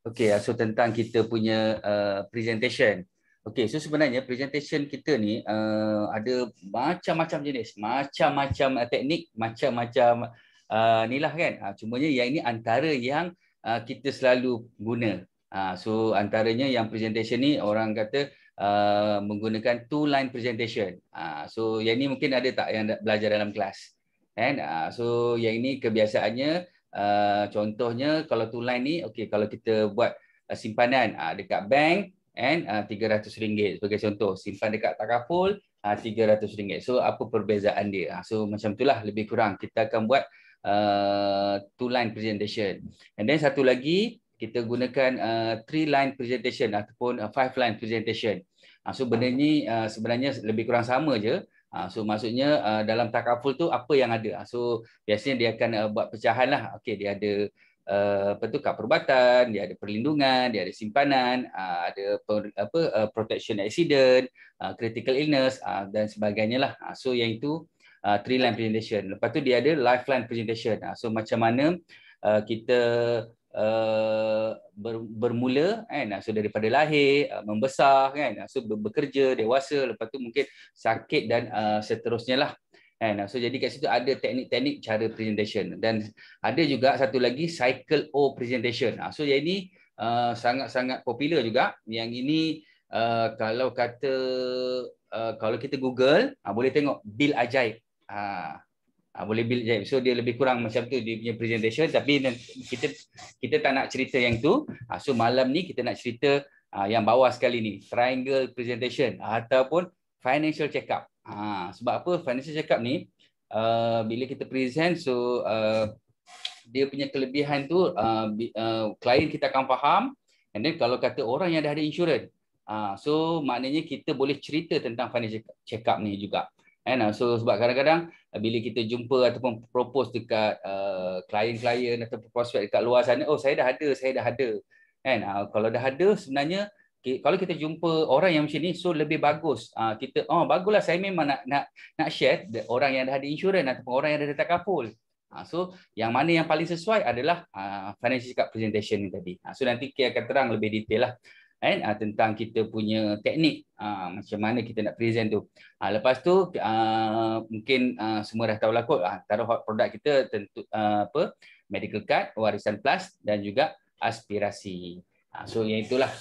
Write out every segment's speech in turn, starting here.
Okey, so tentang kita punya presentation. Okey, so sebenarnya presentation kita ni ada macam-macam jenis, macam-macam teknik, macam-macam ni lah kan. Cumanya yang ini antara yang kita selalu guna. So antaranya yang presentation ni orang kata menggunakan two line presentation. So yang ni mungkin ada tak yang belajar dalam kelas? Kan? So yang ini kebiasaannya contohnya kalau tunai ni, okey, kalau kita buat simpanan dekat bank and RM300 sebagai contoh, simpan dekat takaful RM300. So apa perbezaan dia? So macam itulah lebih kurang kita akan buat two line presentation. And then satu lagi kita gunakan three line presentation ataupun five line presentation. So benda ni sebenarnya lebih kurang sama je. So maksudnya dalam takaful tu apa yang ada. So biasanya dia akan buat pecahan lah. Okey, dia ada apa tu, kad perubatan, dia ada perlindungan, dia ada simpanan, ada protection accident, critical illness dan sebagainya lah. So yang itu three line presentation. Lepas tu dia ada lifeline presentation. So macam mana kita bermula kan, so daripada lahir, membesar kan, so bekerja, dewasa, lepas tu mungkin sakit dan seterusnya lah kan. So jadi kat situ ada teknik-teknik cara presentation dan ada juga satu lagi cycle O presentation. So yang ini sangat-sangat popular juga. Yang ini kalau kata kalau kita Google boleh tengok Bil Ajaib. Boleh build je. So dia lebih kurang macam tu dia punya presentation, tapi kita tak nak cerita yang tu. So malam ni kita nak cerita yang bawah sekali ni, triangle presentation ataupun financial check-up. Sebab apa financial check-up ni bila kita present, so dia punya kelebihan tu klien kita akan faham. And then kalau kata orang yang dah ada insurans, so maknanya kita boleh cerita tentang financial check-up ni juga. So sebab kadang-kadang bila kita jumpa ataupun propose dekat klien-klien ataupun prospek dekat luar sana, oh saya dah ada kan. Kalau dah ada sebenarnya kalau kita jumpa orang yang macam ni, so lebih bagus kita baguslah, saya memang nak share orang yang dah ada insurans ataupun orang yang dah ada takaful. So yang mana yang paling sesuai adalah financial check-up presentation ni tadi. So nanti kita akan terang lebih detail lah tentang kita punya teknik macam mana kita nak present tu. Lepas tu mungkin semua dah tahu lah kot, taruh hot produk kita tentu medical card, warisan plus dan juga aspirasi. So yang itulah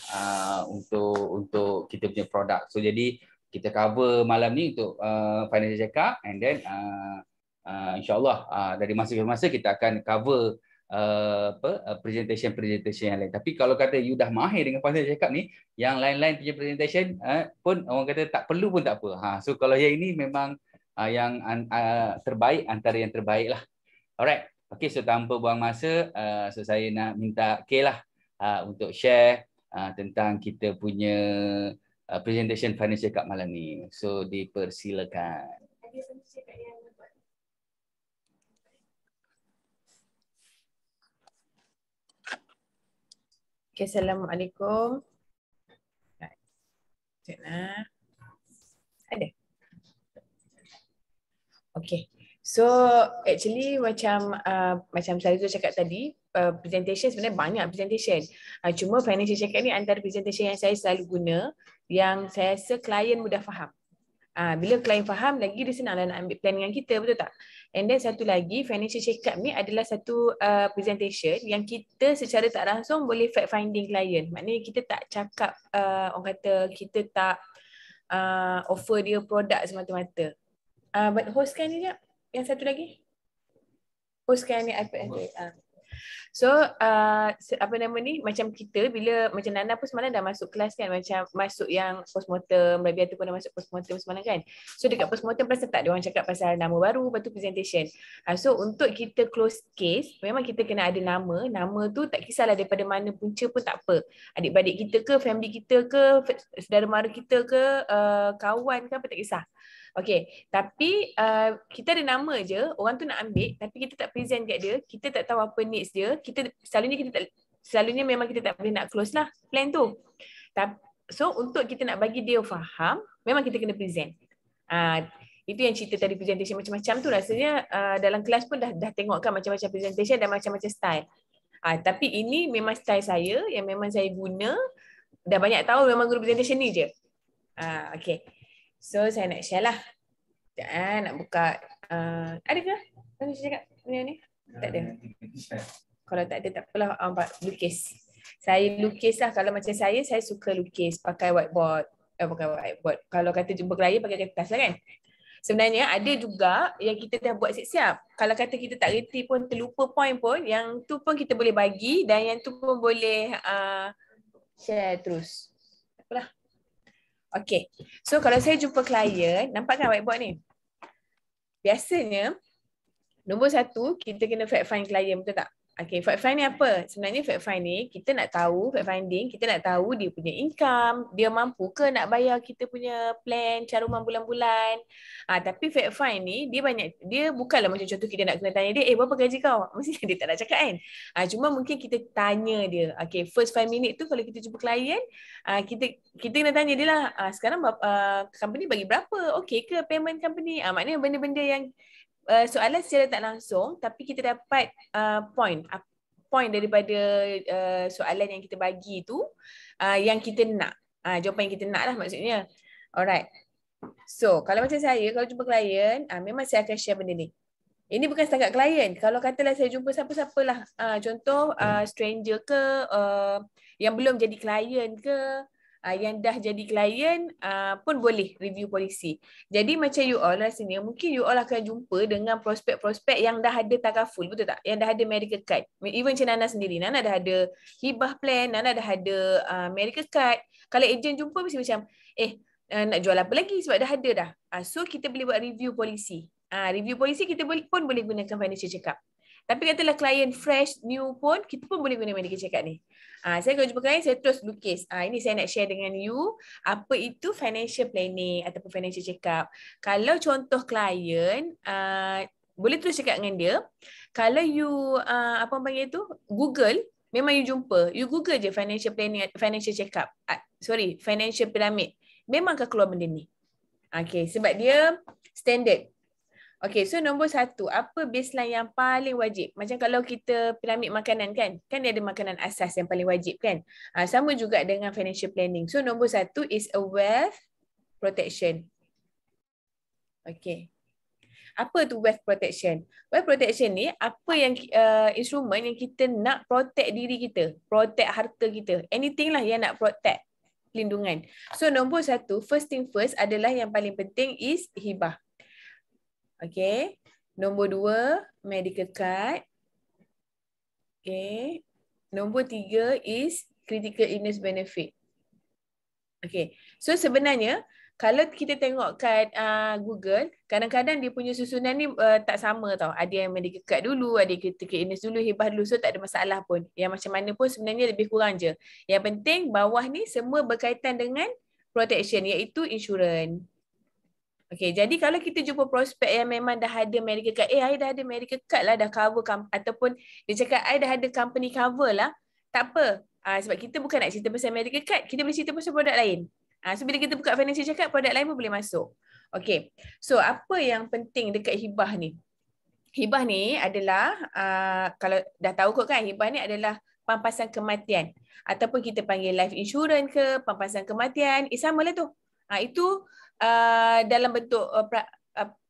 untuk kita punya produk. So jadi kita cover malam ni untuk financial check-up, and then insyaAllah dari masa ke masa kita akan cover presentation yang lain. Tapi kalau kata you dah mahir dengan financial check-up ni, yang lain-lain punya presentation pun orang kata tak perlu pun tak apa. So kalau yang ini memang yang terbaik antara yang terbaik lah. Alright. Okay, so tanpa buang masa, so saya nak minta Kay lah untuk share tentang kita punya presentation financial check-up malam ni. So dipersilakan. Okay, Assalamualaikum. Ada. Okay. So actually macam saya tu cakap tadi, presentation sebenarnya banyak presentation. Cuma financial check-up ni antara presentation yang saya selalu guna, yang saya rasa klien mudah faham. Bila klien faham, lagi dia senanglah nak ambil plan dengan kita, betul tak? And then satu lagi, financial check-up ni adalah satu presentation yang kita secara tak langsung boleh fact finding klien. Maknanya kita tak cakap, orang kata kita tak offer dia produk semata-mata. But hostkan ni sekejap, yang satu lagi. Hostkan ni iPad Android. So apa nama ni, macam kita bila macam Nana pun semalam dah masuk kelas kan, macam masuk yang postmortem, Rabiah tu pun dah masuk postmortem semalam kan. So dekat postmortem pasal tak ada orang cakap pasal nama baru, lepas tu presentation. So untuk kita close case, memang kita kena ada nama tu tak kisahlah daripada mana punca pun tak apa. Adik-beradik kita ke, family kita ke, saudara mara kita ke, kawan ke apa, tak kisah. Okay, tapi kita ada nama je, orang tu nak ambil, tapi kita tak present kat dia, kita tak tahu apa needs dia, selalunya memang kita tak boleh nak close lah plan tu. So untuk kita nak bagi dia faham, memang kita kena present. Itu yang cerita tadi, presentation macam-macam tu rasanya dalam kelas pun dah tengok kan macam-macam presentation dan macam-macam style. Tapi ini memang style saya yang memang saya guna dah banyak tahun, memang guru presentation ni je. Okay. So saya nak share lah. Sekejap nak buka. Ada ke? Mana saya cakap ni? Tak ada. Kalau tak ada tak apalah. Lukis. Saya lukis lah. Kalau macam saya suka lukis pakai whiteboard. Pakai whiteboard. Kalau kata jumpa klien pakai kertas lah kan. Sebenarnya ada juga yang kita dah buat siap-siap. Kalau kata kita tak reti pun, terlupa point pun, yang tu pun kita boleh bagi dan yang tu pun boleh share terus. Apalah. Okay. So kalau saya jumpa klien, nampak kan whiteboard ni? Biasanya, nombor 1, kita kena fact find klien, betul tak? Okay, fact find ni apa? Sebenarnya fact find ni, kita nak tahu, fact finding, kita nak tahu dia punya income, dia mampu ke nak bayar kita punya plan, caruman bulan-bulan. Tapi fact find ni, dia bukanlah macam contoh kita nak kena tanya dia, berapa gaji kau? Mesti dia tak nak cakap kan? Cuma mungkin kita tanya dia. Okay, first 5 minit tu kalau kita jumpa klien, kita kena tanya dia lah, sekarang company bagi berapa? Okay ke payment company? Maknanya benda-benda yang soalan secara tak langsung tapi kita dapat point daripada soalan yang kita bagi tu yang kita nak, jawapan yang kita nak lah maksudnya. Alright. So kalau macam saya, kalau jumpa klien, memang saya akan share benda ni. Ini bukan setakat klien. Kalau katalah saya jumpa siapa-siapalah, contoh stranger ke, yang belum jadi klien ke, yang dah jadi klien pun boleh review polisi. Jadi macam you all lah sini, mungkin you all akan jumpa dengan prospek-prospek yang dah ada takaful, betul tak? Yang dah ada medical card. Even macam Nana sendiri, Nana dah ada hibah plan, Nana dah ada medical card. Kalau ejen jumpa mesti macam, nak jual apa lagi sebab dah ada dah. So kita boleh buat review polisi. Review polisi kita pun boleh gunakan financial check-up. Tapi katalah klien fresh, new pun, kita pun boleh guna medical check-up ni. Saya kalau jumpa klien, saya terus lukis. Ini saya nak share dengan you, apa itu financial planning ataupun financial check-up. Kalau contoh klien, boleh terus cakap dengan dia, kalau you, apa panggil tu, Google, memang you jumpa, you Google je financial planning, financial check-up. Financial pyramid. Memang akan keluar benda ni. Okay, sebab dia standard. Okay, so nombor 1, apa baseline yang paling wajib? Macam kalau kita piramid makanan kan dia ada makanan asas yang paling wajib kan? Sama juga dengan financial planning. So nombor 1 is a wealth protection. Okay. Apa tu wealth protection? Wealth protection ni apa yang instrumen yang kita nak protect diri kita, protect harta kita. Anything lah yang nak protect pelindungan. So nombor 1, first thing first adalah yang paling penting is hibah. Okay. Nombor 2, medical card. Okay. Nombor 3 is critical illness benefit. Okay. So sebenarnya, kalau kita tengok kat Google, kadang-kadang dia punya susunan ni tak sama tau. Ada yang medical card dulu, ada critical illness dulu, hibah dulu. So tak ada masalah pun. Yang macam mana pun sebenarnya lebih kurang je. Yang penting bawah ni semua berkaitan dengan protection, iaitu insurans. Okay, jadi kalau kita jumpa prospek yang memang dah ada medical card, I dah ada medical card lah, dah cover, ataupun dia cakap, I dah ada company cover lah, tak apa. Sebab kita bukan nak cerita pasal medical card, kita boleh cerita pasal produk lain. So bila kita buka financial check-up, produk lain pun boleh masuk. Okay, so apa yang penting dekat hibah ni? Hibah ni adalah, kalau dah tahu kot kan, hibah ni adalah pampasan kematian. Ataupun kita panggil life insurance ke, pampasan kematian, sama lah tu. Itu dalam bentuk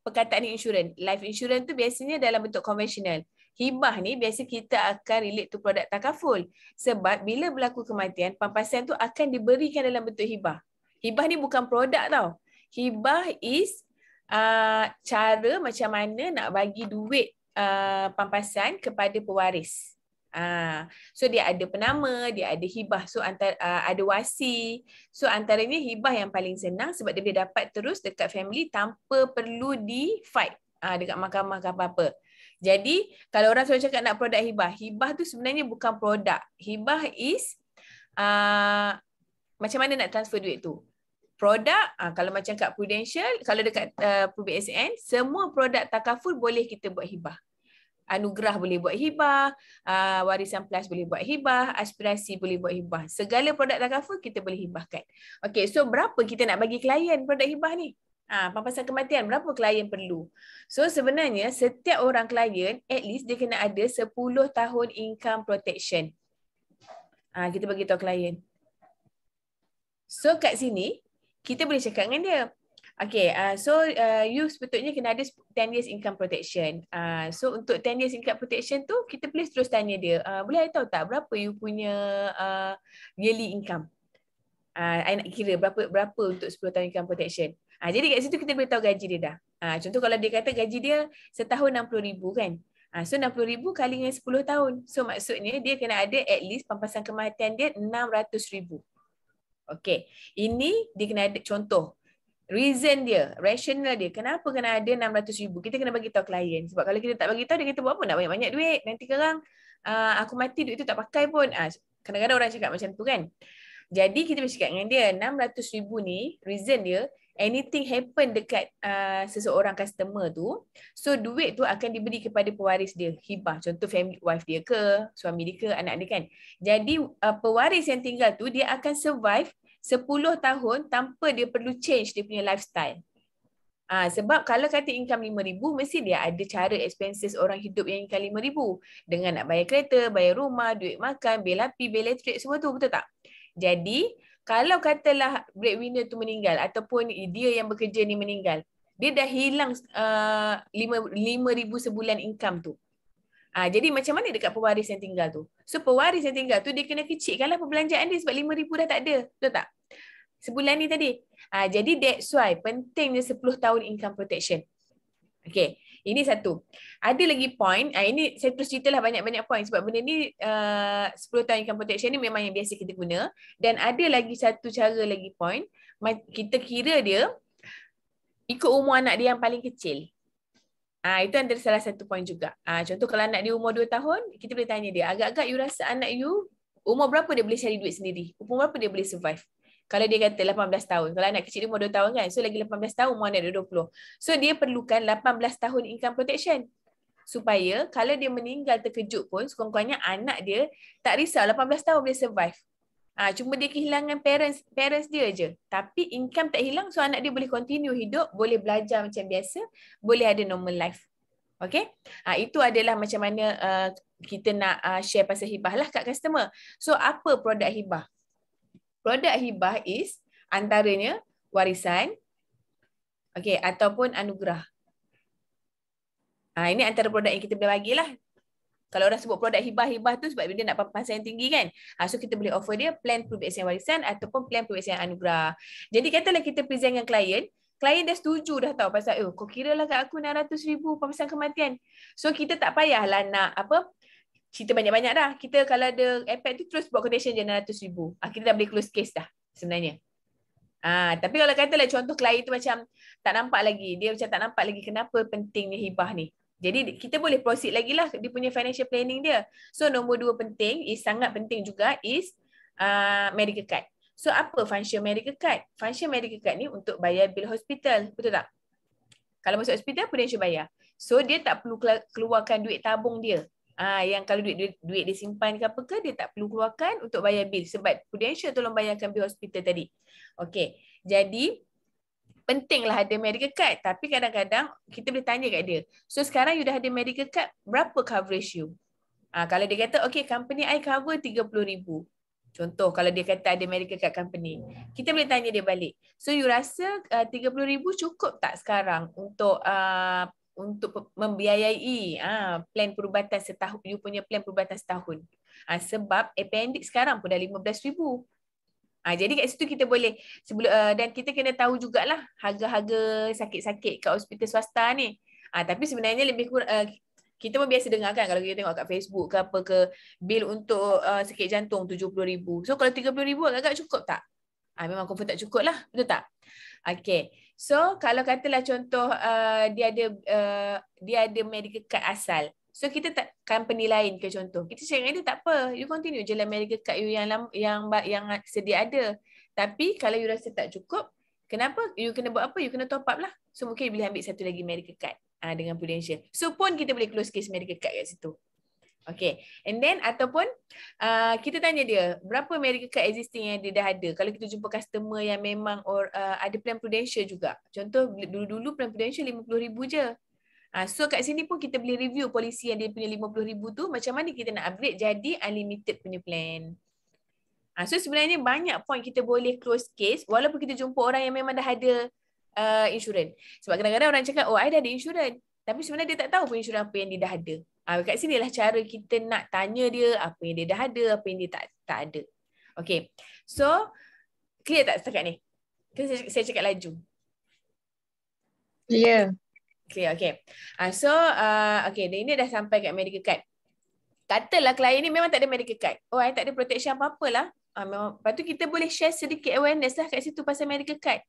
perkataan insurans. Life insurance tu biasanya dalam bentuk konvensional. Hibah ni biasa kita akan relate to produk takaful. Sebab bila berlaku kematian, pampasan tu akan diberikan dalam bentuk hibah. Hibah ni bukan produk tau. Hibah is cara macam mana nak bagi duit pampasan kepada pewaris. So dia ada penama, dia ada hibah, so ada wasi. So antaranya hibah yang paling senang sebab dia boleh dapat terus dekat family tanpa perlu di fight dekat mahkamah ke apa-apa. Jadi kalau orang selalu cakap nak produk hibah, hibah tu sebenarnya bukan produk. Hibah is macam mana nak transfer duit tu. Produk, kalau macam kat Prudential, kalau dekat PBSN, semua produk takaful boleh kita buat hibah. Anugerah boleh buat hibah, Warisan Plus boleh buat hibah, Aspirasi boleh buat hibah. Segala produk takaful kita boleh hibahkan. Okay, so berapa kita nak bagi klien produk hibah ni? Pampasan kematian, berapa klien perlu? So sebenarnya setiap orang klien at least dia kena ada 10 tahun income protection. Kita bagi tahu klien. So kat sini kita boleh cakap dengan dia. Okay, you sepatutnya kena ada 10 years income protection. So untuk 10 years income protection tu kita boleh terus tanya dia, boleh I tahu tak berapa you punya yearly income? I nak kira berapa untuk 10 tahun income protection. Jadi kat situ kita boleh tahu gaji dia dah. Contoh kalau dia kata gaji dia setahun 60,000 kan. So 60,000 kali dengan 10 tahun. So maksudnya dia kena ada at least pampasan kematian dia 600,000. Okay. Ini dia kena ada contoh. Reason dia, rational dia. Kenapa kena ada 600,000? Kita kena bagi tahu klien. Sebab kalau kita tak bagi tahu, dia kata buat apa nak banyak-banyak duit. Nanti sekarang aku mati duit tu tak pakai pun. Kadang-kadang orang cakap macam tu kan. Jadi kita boleh cakap dengan dia 600,000 ni, reason dia, anything happen dekat seseorang customer tu, so duit tu akan diberi kepada pewaris dia, hibah. Contoh family wife dia ke, suami dia ke, anak dia kan. Jadi pewaris yang tinggal tu dia akan survive 10 tahun tanpa dia perlu change dia punya lifestyle. Sebab kalau kata income 5,000, mesti dia ada cara expenses orang hidup yang income 5,000. Dengan nak bayar kereta, bayar rumah, duit makan, bil api, bil elektrik, semua tu, betul tak? Jadi, kalau katalah breadwinner tu meninggal ataupun dia yang bekerja ni meninggal, dia dah hilang 5,000 sebulan income tu. Jadi macam mana dekat pewaris yang tinggal tu? So pewaris yang tinggal tu dia kena kecilkanlah perbelanjaan dia sebab 5,000 dah tak ada. Betul tak? Sebulan ni tadi. Jadi that's why pentingnya 10 tahun income protection. Okay. Ini satu. Ada lagi point. Ini saya terus ceritalah banyak-banyak point sebab benda ni 10 tahun income protection ni memang yang biasa kita guna. Dan ada lagi satu cara lagi point. Kita kira dia ikut umur anak dia yang paling kecil. Itu antara salah satu point juga. Contoh kalau anak dia umur 2 tahun, kita boleh tanya dia, agak-agak you rasa anak you umur berapa dia boleh cari duit sendiri? Umur berapa dia boleh survive? Kalau dia kata 18 tahun. Kalau anak kecil dia umur 2 tahun kan. So lagi 18 tahun umur anak dia 20. So dia perlukan 18 tahun income protection. Supaya kalau dia meninggal terkejut pun, sekurang-kurangnya anak dia tak risau 18 tahun boleh survive. Cuma dia kehilangan parents dia je. Tapi income tak hilang, so anak dia boleh continue hidup, boleh belajar macam biasa, boleh ada normal life. Okay? Itu adalah macam mana kita nak share pasal hibah lah kat customer. So apa produk hibah? Produk hibah is antaranya warisan, okay, ataupun anugerah. Ini antara produk yang kita boleh bagilah. Kalau orang sebut produk hibah tu sebab dia nak pampasan yang tinggi kan. So kita boleh offer dia plan perubatan warisan ataupun plan perubatan anugerah. Jadi katalah kita present dengan klien dah setuju dah tahu pasal kau kira lah kat aku 600,000 pampasan kematian. So kita tak payahlah nak cerita banyak-banyak dah. Kita kalau ada iPad tu terus buat quotation je 600,000. Kita dah boleh close case dah sebenarnya. Tapi kalau katalah contoh klien tu macam tak nampak lagi. Dia macam tak nampak lagi kenapa pentingnya hibah ni. Jadi kita boleh proceed lagi lah dia punya financial planning dia. So nombor 2 penting, sangat penting juga is medical card. So apa function medical card? Function medical card ni untuk bayar bil hospital. Betul tak? Kalau masuk hospital, Prudential bayar. So dia tak perlu keluarkan duit tabung dia. Yang kalau duit dia simpan ke apa ke, dia tak perlu keluarkan untuk bayar bil. Sebab Prudential tolong bayarkan bil hospital tadi. Okay. Jadi pentinglah ada medical card. Tapi kadang-kadang kita boleh tanya kat dia. So sekarang you dah ada medical card, berapa coverage you? Kalau dia kata, okay, company I cover 30,000. Contoh, kalau dia kata ada medical card company. Kita boleh tanya dia balik. So you rasa 30,000 cukup tak sekarang untuk membiayai plan perubatan setahun, you punya plan perubatan setahun? Sebab appendix sekarang pun dah 15,000. Jadi kat situ kita boleh dan kita kena tahu jugalah harga-harga sakit-sakit kat hospital swasta ni. Tapi sebenarnya lebih kurang kita pun biasa dengar kan kalau kita tengok kat Facebook ke apa ke bil untuk sakit jantung 70,000. So kalau 30,000 agak-agak cukup tak? Memang confirm tak cukup lah, betul tak? Okay. So kalau katalah contoh dia ada medical card asal. So kita tak company lain ke contoh. Kita cakap dengan dia tak apa. You continue je lah medical card you yang sedia ada. Tapi kalau you rasa tak cukup, kenapa? You kena buat apa? You kena top up lah. So mungkin you boleh ambil satu lagi medical card dengan Prudential. So pun kita boleh close case medical card kat situ. Okay, and then ataupun kita tanya dia berapa medical card existing yang dia dah ada. Kalau kita jumpa customer yang memang ada plan Prudential juga. Contoh dulu-dulu plan Prudential 50,000 je. So kat sini pun kita boleh review polisi yang dia punya 50,000 tu macam mana kita nak upgrade jadi unlimited punya plan. So sebenarnya banyak point kita boleh close case walaupun kita jumpa orang yang memang dah ada insurans. Sebab kadang-kadang orang cakap, oh I dah ada insurans. Tapi sebenarnya dia tak tahu pun insurans apa yang dia dah ada. Kat sinilah cara kita nak tanya dia apa yang dia dah ada, apa yang dia tak ada. Okay. So, clear tak setakat ni? Saya cakap laju. Ya. Clear, okay. So, okay, ini dah sampai kat medical card. Katalah klien ni memang tak ada medical card. Oh, I tak ada protection apa-apalah. Lepas tu kita boleh share sedikit awareness lah kat situ pasal medical card.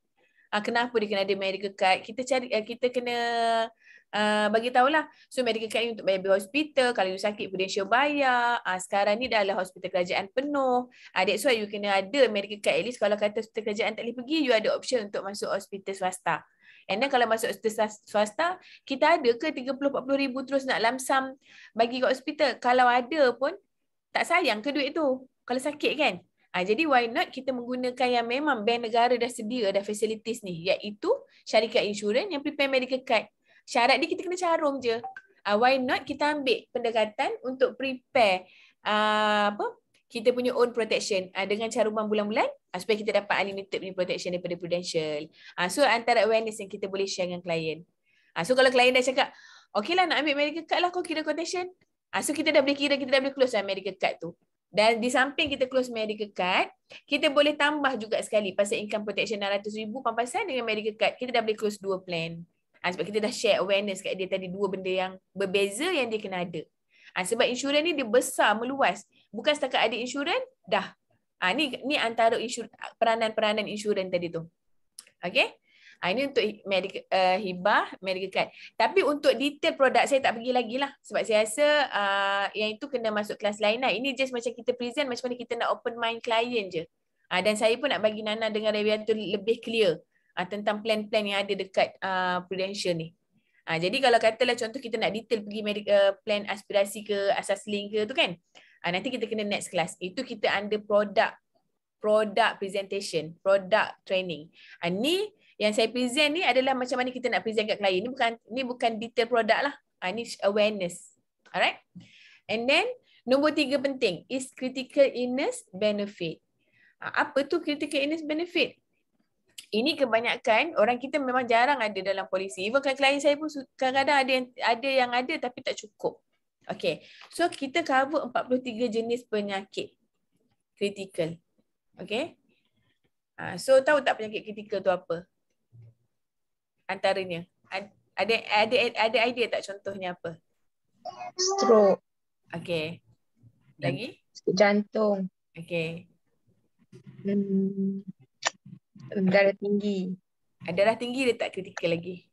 Kenapa dia kena ada medical card? Kita kena bagi tahulah. So medical card ni untuk bayar bil hospital, kalau you sakit Prudential bayar. Sekarang ni dah lah hospital kerajaan penuh. That's why you kena ada medical card. At least kalau kata hospital kerajaan tak boleh pergi, you ada option untuk masuk hospital swasta. And then kalau masuk hospital swasta, kita ada ke 30-40 ribu terus nak lamsam bagi kat hospital? Kalau ada pun, tak sayang ke duit tu? Kalau sakit kan? Jadi why not kita menggunakan yang memang bank negara dah sedia, dah facilities ni, iaitu syarikat insurans yang prepare medical card. Syarat dia kita kena carum je. Why not kita ambil pendekatan untuk prepare kita punya own protection dengan caruman bulan-bulan supaya kita dapat unlimited punya protection daripada Prudential. So antara awareness yang kita boleh share dengan klien. So kalau klien dah cakap, okay lah nak ambil medical card lah, kau kira quotation. So kita dah boleh kira, kita dah boleh close lah medical card tu. Dan di samping kita close medical card, kita boleh tambah juga sekali pasal income protection 600,000 pampasan dengan medical card. Kita dah boleh close 2 plan. Sebab kita dah share awareness kat dia tadi, 2 benda yang berbeza yang dia kena ada. Sebab insurans ni dia besar, meluas. Bukan setakat ada insurans, dah. Ni antara peranan-peranan insurans tadi tu. Okay? Ini untuk hibah, medical card. Tapi untuk detail produk saya tak pergi lagi lah. Sebab saya rasa yang itu kena masuk kelas lain lah. Ini just macam kita present macam mana kita nak open mind client je. Dan saya pun nak bagi Nana dengan Revian tu lebih clear tentang plan-plan yang ada dekat Prudential ni. Jadi kalau katalah contoh kita nak detail pergi plan aspirasi ke asas link ke tu kan. Nanti kita kena next class. Itu kita under product presentation, product training. Ni yang saya present ni adalah macam mana kita nak present kat klien. Ni bukan detail produk lah. Ni awareness. Alright. And then nombor 3 penting is critical illness benefit. Apa tu critical illness benefit? Ini kebanyakan orang kita memang jarang ada dalam polisi. Even klien saya pun kadang-kadang ada yang ada tapi tak cukup. Okay. So kita cover 43 jenis penyakit critical. Okay. So tahu tak penyakit critical tu apa? Antaranya. Ada idea tak contohnya apa? Stroke. Okay. Lagi? Jantung. Okay. Darah tinggi. Darah tinggi dia tak kritikal lagi.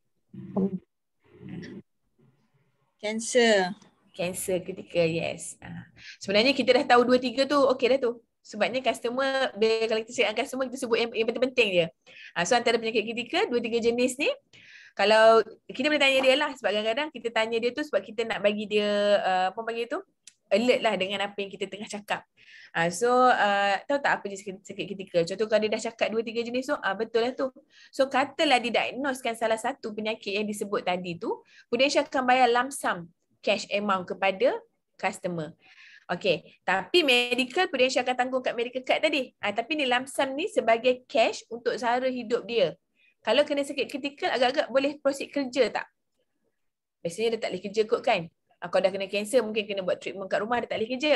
Cancer. Cancer kritikal, yes. Sebenarnya kita dah tahu 2-3 tu, okey dah tu. Sebabnya customer, kalau kita cakap customer, kita sebut yang penting-penting je. So antara penyakit kritikal, 2-3 jenis ni, kalau kita boleh tanya dia lah. Sebab kadang-kadang kita tanya dia tu sebab kita nak bagi dia, apa panggil tu? Alert lah dengan apa yang kita tengah cakap. So tahu tak apa jenis sakit kritikal? Contoh kalau dia dah cakap 2-3 jenis tu, betul lah tu. So katalah didiagnoskan salah satu penyakit yang disebut tadi tu, Prudential akan bayar lump sum cash amount kepada customer. Okay, tapi medical Prudential akan tanggung kat medical card tadi. Tapi ni lump sum ni sebagai cash untuk sara hidup dia. Kalau kena sakit kritikal agak-agak boleh proceed kerja tak? Biasanya dia tak boleh kerja kot kan? Kalau dah kena kanser mungkin kena buat treatment kat rumah, dia tak boleh kerja.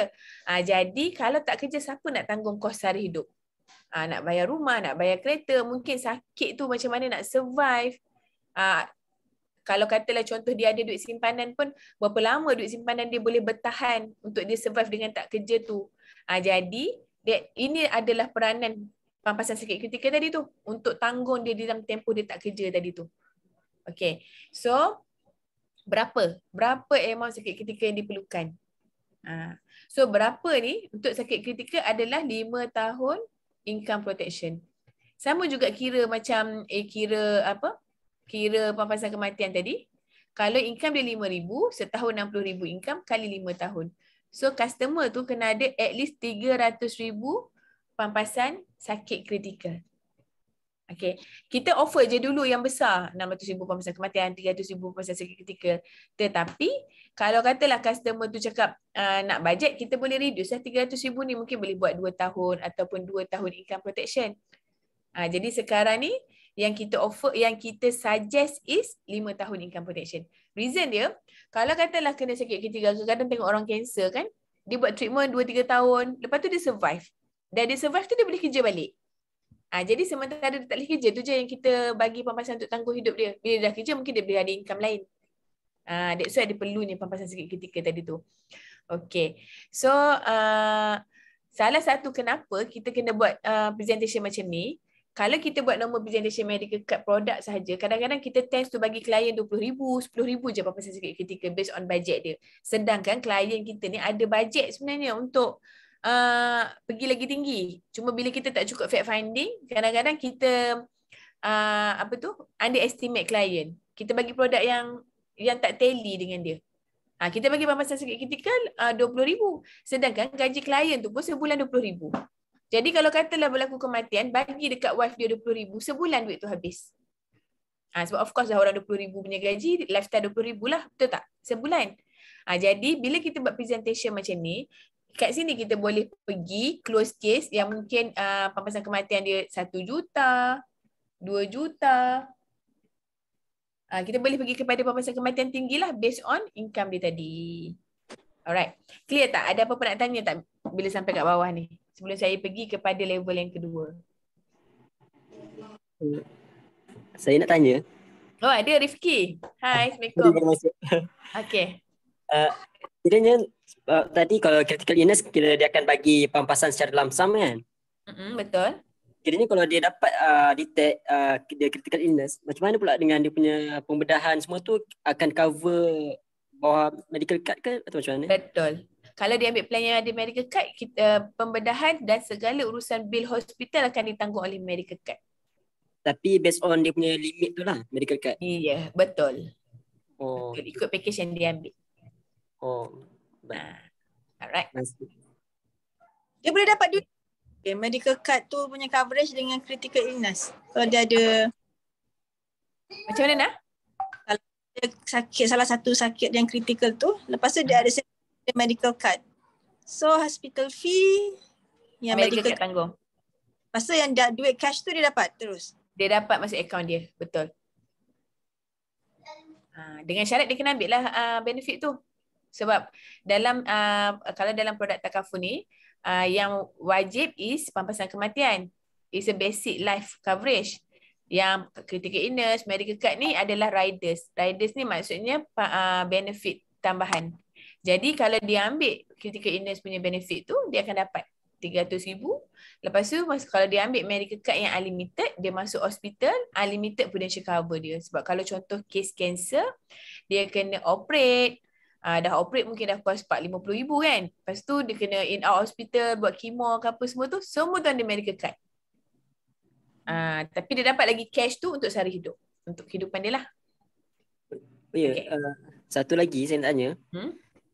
Jadi kalau tak kerja siapa nak tanggung kos sara hidup? Nak bayar rumah, nak bayar kereta, mungkin sakit tu macam mana nak survive. Kalau katalah contoh dia ada duit simpanan pun, berapa lama duit simpanan dia boleh bertahan untuk dia survive dengan tak kerja tu. Jadi ini adalah peranan pampasan sakit kritikal tadi tu untuk tanggung dia dalam tempoh dia tak kerja tadi tu. Okay, so berapa amount sakit kritikal yang diperlukan? So berapa ni untuk sakit kritikal adalah 5 tahun income protection. Sama juga kira macam kira pampasan kematian tadi. Kalau income dia 5,000, setahun 60,000 income kali 5 tahun. So customer tu kena ada at least 300,000 pampasan sakit kritikal. Okay. Kita offer je dulu yang besar, 600,000 pampasan kematian, 300,000 pampasan sakit kritikal. Tetapi kalau katalah customer tu cakap nak bajet, kita boleh reduce lah 300,000 ni, mungkin boleh buat 2 tahun ataupun 2 tahun income protection. Jadi sekarang ni yang kita offer, yang kita suggest is 5 tahun income protection. Reason dia, kalau katalah kena sakit kritikal, kadang tengok orang cancer kan, dia buat treatment 2-3 tahun, lepas tu dia survive. Dan dia survive tu dia boleh kerja balik. Jadi sementara dia tak boleh kerja tu je yang kita bagi pampasan untuk tangguh hidup dia. Bila dia dah kerja mungkin dia boleh ada income lain. That's why dia perlu ni pampasan sakit kritikal tadi tu. Okay. So salah satu kenapa kita kena buat presentation macam ni, kalau kita buat normal presentation medical card produk sahaja, kadang-kadang kita tends to bagi klien 20,000, 10,000 je pampasan sakit kritikal based on budget dia. Sedangkan klien kita ni ada budget sebenarnya untuk pergi lagi tinggi. Cuma bila kita tak cukup fact finding, kadang-kadang kita underestimate klien. Kita bagi produk yang tak tally dengan dia. Kita bagi pampasan sakit kritikal 20,000. Sedangkan gaji klien tu pun sebulan 20,000. Jadi kalau katalah berlaku kematian, bagi dekat wife dia 20,000, sebulan duit tu habis. Sebab of course dah orang 20,000 punya gaji, lifestyle 20,000 lah, betul tak? Sebulan. Jadi bila kita buat presentation macam ni, kat sini kita boleh pergi close case yang mungkin pampasan kematian dia 1 juta, 2 juta. Kita boleh pergi kepada pampasan kematian tinggi lah based on income dia tadi. Alright. Clear tak? Ada apa-apa nak tanya tak bila sampai kat bawah ni? Sebelum saya pergi kepada level yang kedua. Saya nak tanya. Oh, ada Rifki. Hai, Assalamualaikum. Okay. Kiranya tadi kalau critical illness dia akan bagi pampasan secara lump sum kan? Betul. Kiranya kalau dia dapat detect dia critical illness, macam mana pula dengan dia punya pembedahan semua tu, akan cover bawah medical card ke atau macam mana? Betul. Kalau dia ambil plan yang ada medical card, kita pembedahan dan segala urusan bil hospital akan ditanggung oleh medical card. Tapi based on dia punya limit tu lah medical card. Iya, betul. Oh. Betul. Ikut package yang dia ambil. Oh. Alright. Dia boleh dapat duit. Okay, medical card tu punya coverage dengan critical illness. Kalau dia ada. Macam mana nak? Kalau dia sakit, salah satu sakit yang critical tu, lepas tu dia ada medical card. So hospital fee yang medical card tanggung. Lepas tu yang duit cash tu dia dapat terus. Dia dapat masuk akaun dia, betul. Dengan syarat dia kena ambil lah benefit tu. Sebab dalam kalau dalam produk takaful ni, yang wajib is pampasan kematian. It's a basic life coverage. Yang critical illness, medical card ni adalah riders. Riders ni maksudnya benefit tambahan. Jadi kalau dia ambil critical illness punya benefit tu, dia akan dapat 300,000. Lepas tu kalau dia ambil medical card yang unlimited, dia masuk hospital, unlimited prudential cover dia. Sebab kalau contoh case cancer, dia kena operate, dah operate mungkin dah cost 40-50,000 kan. Lepas tu dia kena in out hospital, buat chemo ke apa semua tu, semua tu ada medical card. Tapi dia dapat lagi cash tu untuk sehari hidup, untuk kehidupan dia lah. Okay. Satu lagi saya nak tanya.